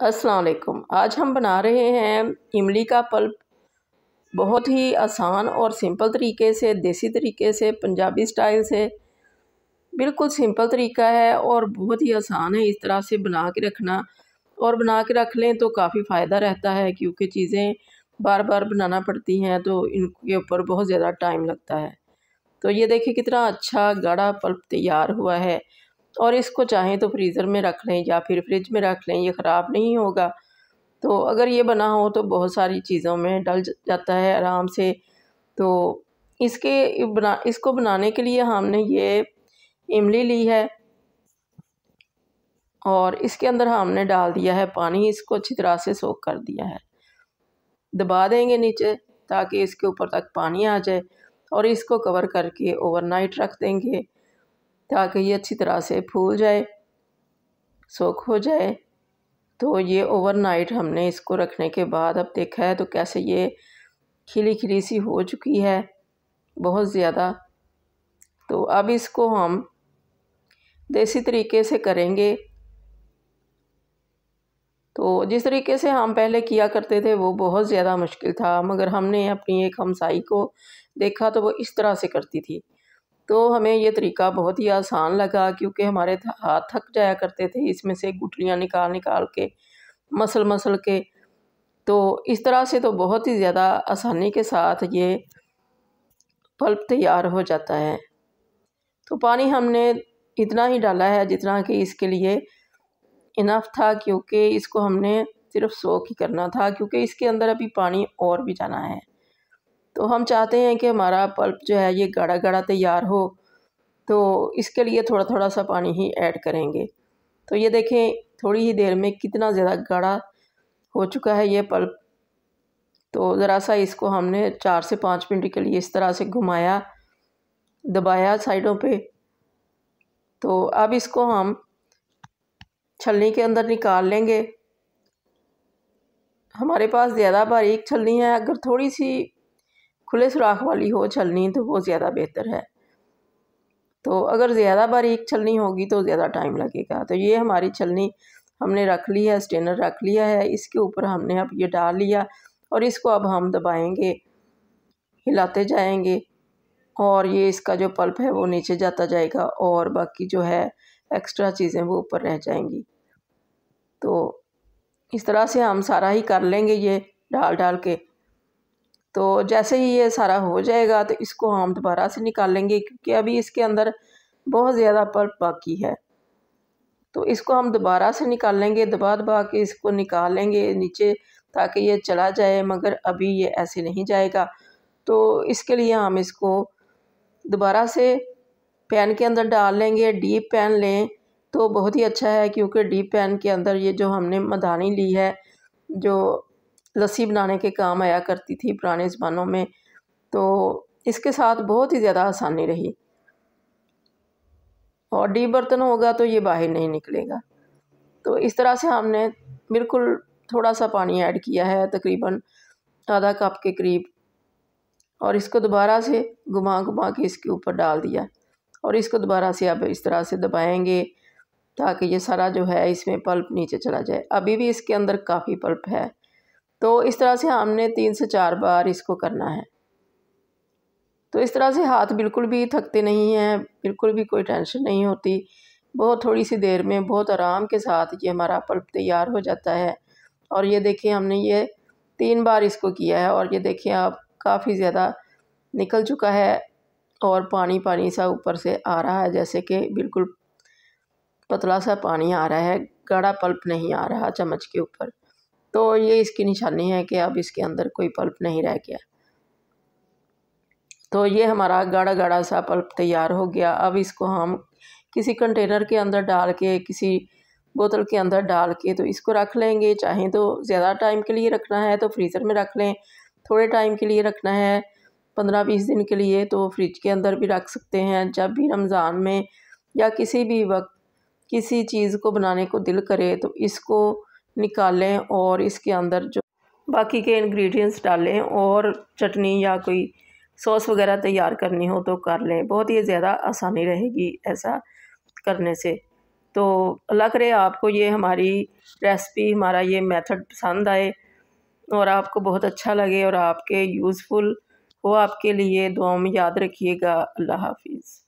अस्सलाम वालेकुम। आज हम बना रहे हैं इमली का पल्प। बहुत ही आसान और सिंपल तरीके से, देसी तरीके से, पंजाबी स्टाइल से, बिल्कुल सिंपल तरीका है और बहुत ही आसान है इस तरह से बना के रखना। और बना के रख लें तो काफ़ी फ़ायदा रहता है, क्योंकि चीज़ें बार बार बनाना पड़ती हैं तो इनके ऊपर बहुत ज़्यादा टाइम लगता है। तो ये देखिए कितना अच्छा गाढ़ा पल्प तैयार हुआ है। और इसको चाहें तो फ्रीज़र में रख लें या फिर फ्रिज में रख लें, ये ख़राब नहीं होगा। तो अगर ये बना हो तो बहुत सारी चीज़ों में डल जाता है आराम से। तो इसको बनाने के लिए हमने ये इमली ली है और इसके अंदर हमने डाल दिया है पानी। इसको अच्छी तरह से सोक कर दिया है, दबा देंगे नीचे ताकि इसके ऊपर तक पानी आ जाए और इसको कवर करके ओवरनाइट रख देंगे ताकि ये अच्छी तरह से फूल जाए, सोक हो जाए। तो ये ओवरनाइट हमने इसको रखने के बाद अब देखा है तो कैसे ये खिली खिली सी हो चुकी है बहुत ज़्यादा। तो अब इसको हम देसी तरीके से करेंगे। तो जिस तरीके से हम पहले किया करते थे वो बहुत ज़्यादा मुश्किल था, मगर हमने अपनी एक हमसाई को देखा तो वो इस तरह से करती थी, तो हमें ये तरीका बहुत ही आसान लगा, क्योंकि हमारे हाथ थक जाया करते थे इसमें से गुठलियाँ निकाल निकाल के, मसल मसल के। तो इस तरह से तो बहुत ही ज़्यादा आसानी के साथ ये पल्प तैयार हो जाता है। तो पानी हमने इतना ही डाला है जितना कि इसके लिए इनफ था, क्योंकि इसको हमने सिर्फ सोक ही करना था, क्योंकि इसके अंदर अभी पानी और भी जाना है। तो हम चाहते हैं कि हमारा पल्प जो है ये गाढ़ा गाढ़ा तैयार हो, तो इसके लिए थोड़ा थोड़ा सा पानी ही ऐड करेंगे। तो ये देखें थोड़ी ही देर में कितना ज़्यादा गाढ़ा हो चुका है ये पल्प। तो ज़रा सा इसको हमने 4 से 5 मिनट के लिए इस तरह से घुमाया, दबाया साइडों पे। तो अब इसको हम छलनी के अंदर निकाल लेंगे। हमारे पास ज़्यादा बारीक छलनी है, अगर थोड़ी सी खुले सुराख वाली हो छलनी तो वो ज़्यादा बेहतर है। तो अगर ज़्यादा बारीक छलनी होगी तो ज़्यादा टाइम लगेगा। तो ये हमारी छलनी हमने रख ली है, स्ट्रेनर रख लिया है, इसके ऊपर हमने अब ये डाल लिया और इसको अब हम दबाएंगे, हिलाते जाएंगे और ये इसका जो पल्प है वो नीचे जाता जाएगा और बाकी जो है एक्स्ट्रा चीज़ें वो ऊपर रह जाएंगी। तो इस तरह से हम सारा ही कर लेंगे ये डाल डाल के। तो जैसे ही ये सारा हो जाएगा तो इसको हम दोबारा से निकाल लेंगे, क्योंकि अभी इसके अंदर बहुत ज़्यादा पल्प बाकी है। तो इसको हम दोबारा से निकाल लेंगे, दबा दबा के इसको निकाल लेंगे नीचे ताकि ये चला जाए, मगर अभी ये ऐसे नहीं जाएगा। तो इसके लिए हम इसको दोबारा से पैन के अंदर डाल लेंगे। डीप पैन लें तो बहुत ही अच्छा है, क्योंकि डीप पैन के अंदर ये जो हमने मधानी ली है, जो लस्सी बनाने के काम आया करती थी पुराने ज़मानों में, तो इसके साथ बहुत ही ज़्यादा आसानी रही। और डीप बर्तन होगा तो ये बाहर नहीं निकलेगा। तो इस तरह से हमने बिल्कुल थोड़ा सा पानी ऐड किया है, तकरीबन आधा कप के करीब, और इसको दोबारा से घुमा घुमा के इसके ऊपर डाल दिया और इसको दोबारा से अब इस तरह से दबाएंगे ताकि ये सारा जो है इसमें पल्प नीचे चला जाए। अभी भी इसके अंदर काफ़ी पल्प है। तो इस तरह से हमने 3 से 4 बार इसको करना है। तो इस तरह से हाथ बिल्कुल भी थकते नहीं हैं, बिल्कुल भी कोई टेंशन नहीं होती। बहुत थोड़ी सी देर में बहुत आराम के साथ ये हमारा पल्प तैयार हो जाता है। और ये देखिए हमने ये 3 बार इसको किया है और ये देखिए आप काफ़ी ज़्यादा निकल चुका है और पानी पानी सा ऊपर से आ रहा है, जैसे कि बिल्कुल पतला सा पानी आ रहा है, गाढ़ा पल्प नहीं आ रहा चम्मच के ऊपर। तो ये इसकी निशानी है कि अब इसके अंदर कोई पल्प नहीं रह गया। तो ये हमारा गाढ़ा गाढ़ा सा पल्प तैयार हो गया। अब इसको हम किसी कंटेनर के अंदर डाल के, किसी बोतल के अंदर डाल के तो इसको रख लेंगे। चाहें तो ज़्यादा टाइम के लिए रखना है तो फ्रीज़र में रख लें, थोड़े टाइम के लिए रखना है 15-20 दिन के लिए तो फ्रिज के अंदर भी रख सकते हैं। जब भी रमज़ान में या किसी भी वक्त किसी चीज़ को बनाने को दिल करे तो इसको निकालें और इसके अंदर जो बाकी के इंग्रेडिएंट्स डालें और चटनी या कोई सॉस वगैरह तैयार करनी हो तो कर लें। बहुत ही ज़्यादा आसानी रहेगी ऐसा करने से। तो अल्लाह करे आपको ये हमारी रेसिपी, हमारा ये मेथड पसंद आए और आपको बहुत अच्छा लगे और आपके यूज़फुल हो आपके लिए। दुआओं में याद रखिएगा। अल्लाह हाफिज़।